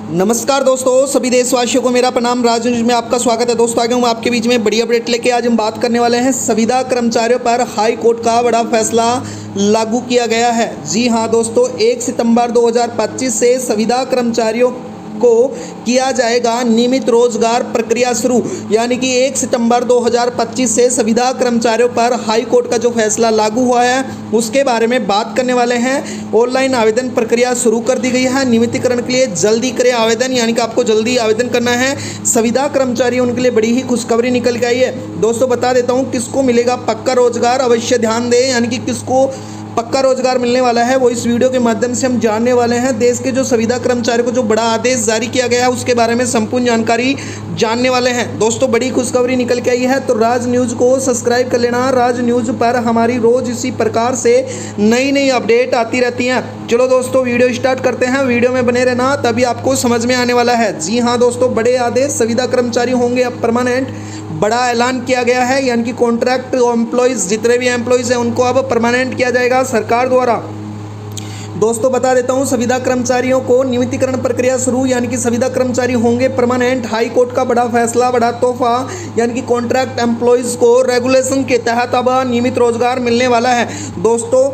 नमस्कार दोस्तों, सभी देशवासियों को मेरा प्रणाम। राज न्यूज में आपका स्वागत है। दोस्तों आगे हूँ आपके बीच में बड़ी अपडेट लेके। आज हम बात करने वाले हैं संविदा कर्मचारियों पर हाई कोर्ट का बड़ा फैसला लागू किया गया है। जी हां दोस्तों, 1 सितंबर 2025 से संविदा कर्मचारियों को किया जाएगा नियमित रोजगार प्रक्रिया शुरू। यानी कि 1 सितंबर 2025 से संविदा कर्मचारियों पर हाई कोर्ट का जो फैसला लागू हुआ है उसके बारे में बात करने वाले हैं। ऑनलाइन आवेदन प्रक्रिया शुरू कर दी गई है। नियमितीकरण के लिए जल्दी करें आवेदन, यानी कि आपको जल्दी आवेदन करना है। संविदा कर्मचारी उनके लिए बड़ी ही खुशखबरी निकल के आई है। दोस्तों बता देता हूँ किसको मिलेगा पक्का रोजगार, अवश्य ध्यान दें। यानी कि किसको पक्का रोजगार मिलने वाला है वो इस वीडियो के माध्यम से हम जानने वाले हैं। देश के जो संविदा कर्मचारियों को जो बड़ा आदेश जारी किया गया है उसके बारे में संपूर्ण जानकारी जानने वाले हैं। दोस्तों बड़ी खुशखबरी निकल के आई है, तो राज न्यूज़ को सब्सक्राइब कर लेना। राज न्यूज़ पर हमारी रोज इसी प्रकार से नई नई अपडेट आती रहती हैं। चलो दोस्तों वीडियो स्टार्ट करते हैं। वीडियो में बने रहना, तभी आपको समझ में आने वाला है। जी हाँ दोस्तों, बड़े आदेश, संविदा कर्मचारी होंगे अब परमानेंट। बड़ा ऐलान किया गया है, यानी कि कॉन्ट्रैक्ट एम्प्लॉयज़ जितने भी एम्प्लॉयज़ हैं उनको अब परमानेंट किया जाएगा सरकार द्वारा। दोस्तों बता देता हूं, संविदा कर्मचारियों को नियमितीकरण प्रक्रिया शुरू, यानी कि संविदा कर्मचारी होंगे परमानेंट। हाई कोर्ट का बड़ा फैसला, बड़ा तोहफा, यानी कि कॉन्ट्रैक्ट एम्प्लॉयज़ को रेगुलेशन के तहत अब नियमित रोजगार मिलने वाला है। दोस्तों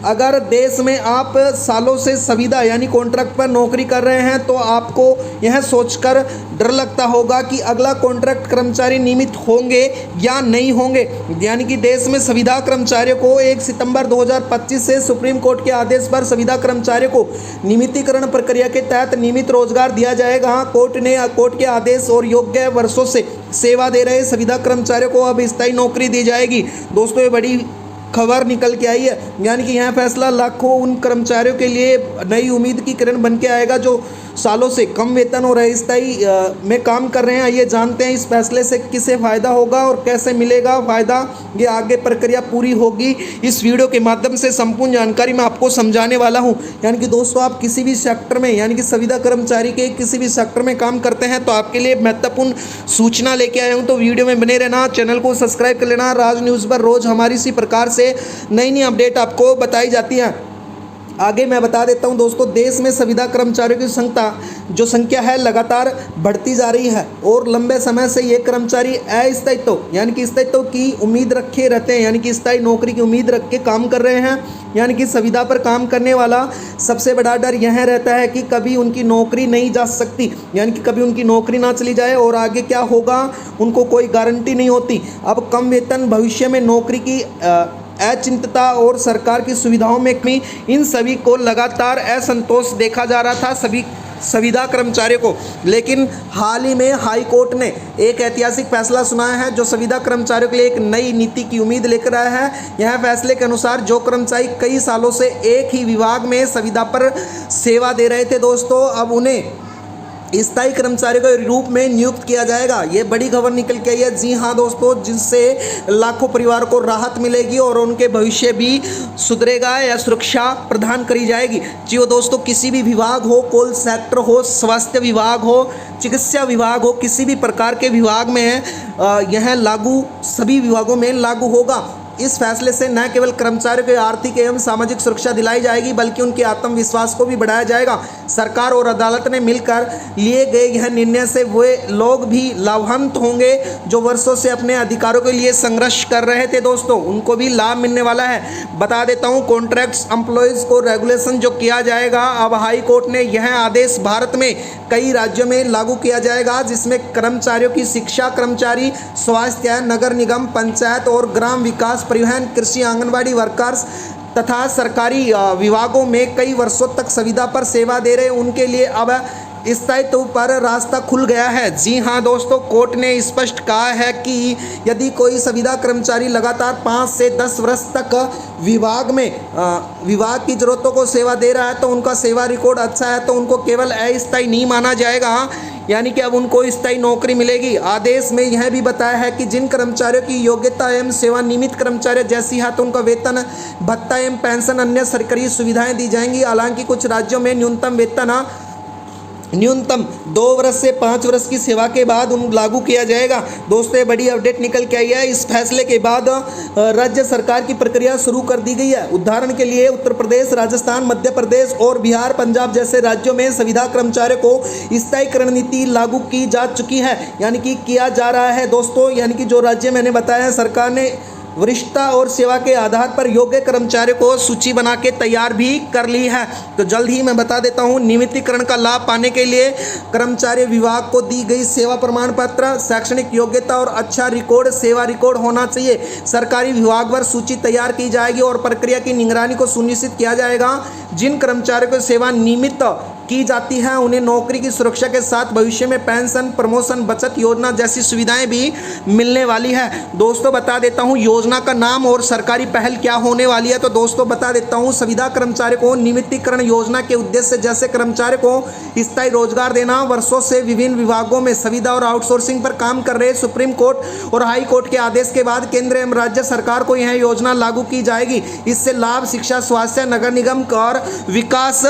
अगर देश में आप सालों से संविदा यानी कॉन्ट्रैक्ट पर नौकरी कर रहे हैं तो आपको यह सोचकर डर लगता होगा कि अगला कॉन्ट्रैक्ट कर्मचारी नियमित होंगे या नहीं होंगे। यानी कि देश में संविदा कर्मचारियों को 1 सितंबर 2025 से सुप्रीम कोर्ट के आदेश पर संविदा कर्मचारियों को नियमितीकरण प्रक्रिया के तहत नियमित रोजगार दिया जाएगा। कोर्ट के आदेश और योग्य वर्षों से सेवा दे रहे संविदा कर्मचारियों को अब स्थायी नौकरी दी जाएगी। दोस्तों ये बड़ी खबर निकल के आई है, यानी कि यह फैसला लाखों उन कर्मचारियों के लिए नई उम्मीद की किरण बन के आएगा जो सालों से कम वेतन और अस्थायी में काम कर रहे हैं। ये जानते हैं इस फैसले से किसे फ़ायदा होगा और कैसे मिलेगा फ़ायदा। ये आगे प्रक्रिया पूरी होगी, इस वीडियो के माध्यम से संपूर्ण जानकारी मैं आपको समझाने वाला हूँ। यानी कि दोस्तों आप किसी भी सेक्टर में, यानी कि संविदा कर्मचारी के किसी भी सेक्टर में काम करते हैं तो आपके लिए महत्वपूर्ण सूचना लेके आया हूँ, तो वीडियो में बने रहना। चैनल को सब्सक्राइब कर लेना। राज न्यूज़ पर रोज़ हमारी इसी प्रकार से नई नई अपडेट आपको बताई जाती है। आगे मैं बता देता हूं दोस्तों, देश में संविदा कर्मचारियों की संख्या है लगातार बढ़ती जा रही है और लंबे समय से ये कर्मचारी अस्थायित्व यानी कि स्थायित्व की उम्मीद रखे रहते हैं, यानी कि स्थायी नौकरी की उम्मीद रख के काम कर रहे हैं। यानी कि संविदा पर काम करने वाला सबसे बड़ा डर यह रहता है कि कभी उनकी नौकरी नहीं जा सकती, यानी कि कभी उनकी नौकरी ना चली जाए और आगे क्या होगा उनको कोई गारंटी नहीं होती। अब कम वेतन, भविष्य में नौकरी की अचिंतता और सरकार की सुविधाओं में कमी, इन सभी को लगातार असंतोष देखा जा रहा था सभी संविदा कर्मचारियों को। लेकिन हाल ही में हाई कोर्ट ने एक ऐतिहासिक फैसला सुनाया है जो संविदा कर्मचारियों के लिए एक नई नीति की उम्मीद लेकर आया है। यह फैसले के अनुसार जो कर्मचारी कई सालों से एक ही विभाग में संविदा पर सेवा दे रहे थे दोस्तों, अब उन्हें स्थायी कर्मचारियों के रूप में नियुक्त किया जाएगा। ये बड़ी खबर निकल के आई है। जी हाँ दोस्तों, जिससे लाखों परिवार को राहत मिलेगी और उनके भविष्य भी सुधरेगा या सुरक्षा प्रदान करी जाएगी। जी वो दोस्तों, किसी भी विभाग हो, कॉल सेक्टर हो, स्वास्थ्य विभाग हो, चिकित्सा विभाग हो, किसी भी प्रकार के विभाग में यह लागू सभी विभागों में लागू होगा। इस फैसले से न केवल कर्मचारियों की आर्थिक एवं सामाजिक सुरक्षा दिलाई जाएगी बल्कि उनके आत्मविश्वास को भी बढ़ाया जाएगा। सरकार और अदालत ने मिलकर लिए गए यह निर्णय से वे लोग भी लाभान्वित होंगे जो वर्षों से अपने अधिकारों के लिए संघर्ष कर रहे थे दोस्तों, उनको भी लाभ मिलने वाला है। बता देता हूँ, कॉन्ट्रैक्ट एम्प्लॉयज़ को रेगुलेशन जो किया जाएगा, अब हाई कोर्ट ने यह आदेश भारत में कई राज्यों में लागू किया जाएगा, जिसमें कर्मचारियों की शिक्षा कर्मचारी, स्वास्थ्य, नगर निगम, पंचायत और ग्राम विकास, परिवहन, कृषि, आंगनबाड़ी वर्कर्स तथा सरकारी विभागों में कई वर्षों तक संविदा पर सेवा दे रहे उनके लिए अब स्थायित्व पर रास्ता खुल गया है। जी हाँ दोस्तों, कोर्ट ने स्पष्ट कहा है कि यदि कोई संविदा कर्मचारी लगातार 5 से 10 वर्ष तक विभाग की ज़रूरतों को सेवा दे रहा है तो उनका सेवा रिकॉर्ड अच्छा है तो उनको केवल अस्थायी नहीं माना जाएगा, यानी कि अब उनको स्थायी नौकरी मिलेगी। आदेश में यह भी बताया है कि जिन कर्मचारियों की योग्यता एवं सेवा नियमित कर्मचारी जैसी है तो उनका वेतन, भत्ता एवं पेंशन, अन्य सरकारी सुविधाएं दी जाएंगी। हालांकि कुछ राज्यों में न्यूनतम वेतन न्यूनतम 2 वर्ष से 5 वर्ष की सेवा के बाद उन लागू किया जाएगा। दोस्तों ये बड़ी अपडेट निकल के आई है। इस फैसले के बाद राज्य सरकार की प्रक्रिया शुरू कर दी गई है। उदाहरण के लिए उत्तर प्रदेश, राजस्थान, मध्य प्रदेश और बिहार, पंजाब जैसे राज्यों में संविदा कर्मचारियों को स्थायीकरण नीति लागू की जा चुकी है, यानी कि किया जा रहा है दोस्तों। यानी कि जो राज्य मैंने बताया है, सरकार ने वरिष्ठता और सेवा के आधार पर योग्य कर्मचारियों को सूची बना के तैयार भी कर ली है। तो जल्द ही मैं बता देता हूं, नियमितीकरण का लाभ पाने के लिए कर्मचारी विभाग को दी गई सेवा प्रमाण पत्र, शैक्षणिक योग्यता और अच्छा रिकॉर्ड, सेवा रिकॉर्ड होना चाहिए। सरकारी विभागवार सूची तैयार की जाएगी और प्रक्रिया की निगरानी को सुनिश्चित किया जाएगा। जिन कर्मचारियों को सेवा नियमित की जाती है उन्हें नौकरी की सुरक्षा के साथ भविष्य में पेंशन, प्रमोशन, बचत योजना जैसी सुविधाएं भी मिलने वाली है। दोस्तों बता देता हूं योजना का नाम और सरकारी पहल क्या होने वाली है। तो दोस्तों बता देता हूं, संविदा कर्मचारियों को नियमितीकरण योजना के उद्देश्य जैसे कर्मचारियों को स्थायी रोजगार देना, वर्षों से विभिन्न विभागों में संविदा और आउटसोर्सिंग पर काम कर रहे सुप्रीम कोर्ट और हाई कोर्ट के आदेश के बाद केंद्र एवं राज्य सरकार को यह योजना लागू की जाएगी। इससे लाभ शिक्षा, स्वास्थ्य, नगर निगम और विकास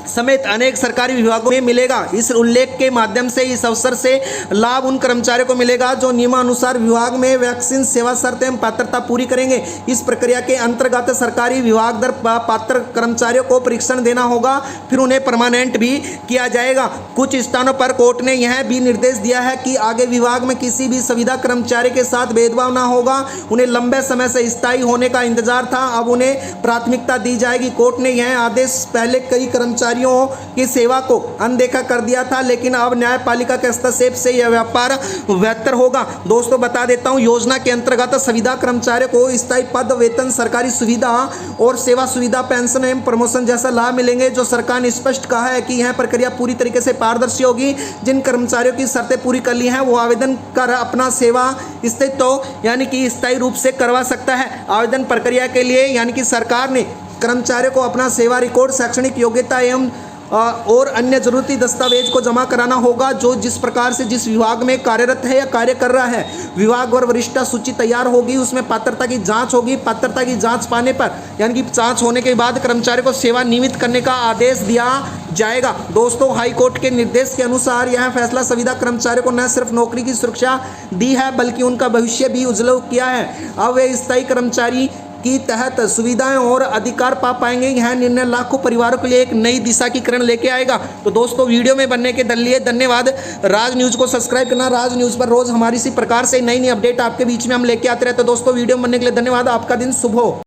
समेत अनेक सरकारी विभागों में मिलेगा। इस उल्लेख के माध्यम से इस अवसर से लाभ उन कर्मचारियों को मिलेगा जो नियमानुसार विभाग में वैक्सीन सेवा शर्त एवं पात्रता पूरी करेंगे। इस प्रक्रिया के अंतर्गत सरकारी विभाग दर पात्र कर्मचारियों को परीक्षण देना होगा, फिर उन्हें परमानेंट भी किया जाएगा। कुछ स्थानों पर कोर्ट ने यह भी निर्देश दिया है कि आगे विभाग में किसी भी संविदा कर्मचारी के साथ भेदभाव न होगा। उन्हें लंबे समय से स्थायी होने का इंतजार था, अब उन्हें प्राथमिकता दी जाएगी। कोर्ट ने यह आदेश पहले कई कर्मचारियों की सेवा को अनदेखा कर दिया था, लेकिन अब न्यायपालिका के हस्तक्षेप से यह व्यापार बेहतर होगा। दोस्तों बता देता हूं, योजना के अंतर्गत संविदा कर्मचारियों को स्थायी पद, वेतन, सरकारी सुविधा और सेवा सुविधा, पेंशन एवं प्रमोशन जैसा लाभ मिलेंगे। जो सरकार ने स्पष्ट कहा है कि यह प्रक्रिया पूरी तरीके से पारदर्शी होगी। जिन कर्मचारियों की शर्तें पूरी कर ली हैं वो आवेदन कर अपना सेवा स्थायित्व यानी कि स्थायी रूप से करवा सकता है। आवेदन प्रक्रिया के लिए यानी कि सरकार ने कर्मचारियों को अपना सेवा रिकॉर्ड, शैक्षणिक योग्यता एवं और अन्य जरूरी दस्तावेज को जमा कराना होगा। जो जिस प्रकार से जिस विभाग में कार्यरत है या कार्य कर रहा है, विभाग और वरिष्ठता सूची तैयार होगी, उसमें पात्रता की जांच होगी। पात्रता की जांच पाने पर यानी कि जांच होने के बाद कर्मचारी को सेवा नियमित करने का आदेश दिया जाएगा। दोस्तों हाई कोर्ट के निर्देश के अनुसार यह फैसला संविदा कर्मचारियों को न सिर्फ नौकरी की सुरक्षा दी है बल्कि उनका भविष्य भी उज्जवल किया है। अब वे स्थायी कर्मचारी की तहत सुविधाएं और अधिकार पा पाएंगे। यह निर्णय लाखों परिवारों के लिए एक नई दिशा की किरण लेके आएगा। तो दोस्तों वीडियो में बनने के लिए धन्यवाद। राज न्यूज़ को सब्सक्राइब करना। राज न्यूज़ पर रोज हमारी इसी प्रकार से नई नई अपडेट आपके बीच में हम लेके आते रहते हैं। दोस्तों वीडियो में बनने के लिए धन्यवाद। आपका दिन शुभ हो।